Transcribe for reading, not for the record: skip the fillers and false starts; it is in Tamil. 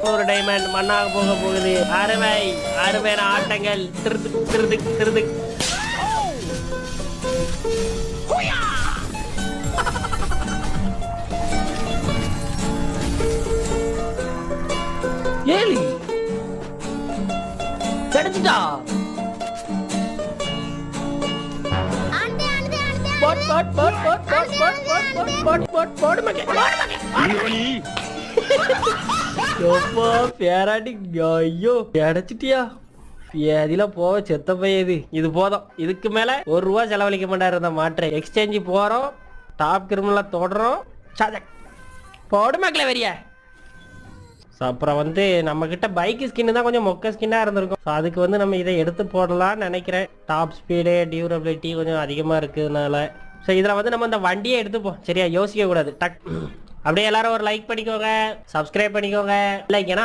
800 டைமண்ட் மண்ணாக போக போகுது. அருமை அருமையான ஆட்டங்கள். திருது திருது திருது. ஏலி கிடைச்சிட்டா. போட் போட் போட் போட் போட் போட் போட் போட் போட் போட் மகே. யோப்பா பேராட்டி ஐயோ கிடைச்சிட்டியா. பேதில போக செத்த பையது. இது போதும். இதுக்கு மேல ₹1 செலவழிக்க மாட்டாரு இந்த மாற்றை. எக்ஸ்சேஞ்ச் போறோம். டாப் கிரிமினலா தொடரும். போடு மக்களே வரியா. அப்புறம் வந்து நம்ம கிட்ட பைக் ஸ்கின் தான் கொஞ்சம் மொக்க ஸ்கின்னா இருந்திருக்கும். அதுக்கு வந்து நம்ம இதை எடுத்து போடலாம்னு நினைக்கிறேன். டாப் ஸ்பீடு டியூரபிலிட்டி கொஞ்சம் அதிகமாக இருக்குதுனால. ஸோ இதில் வந்து நம்ம இந்த வண்டியை எடுத்துப்போம். சரியா, யோசிக்க கூடாது. டக் அப்படியே எல்லாரும் ஒரு லைக் பண்ணிக்கோங்க, சப்ஸ்கிரைப் பண்ணிக்கோங்க. லைக் ஏன்னா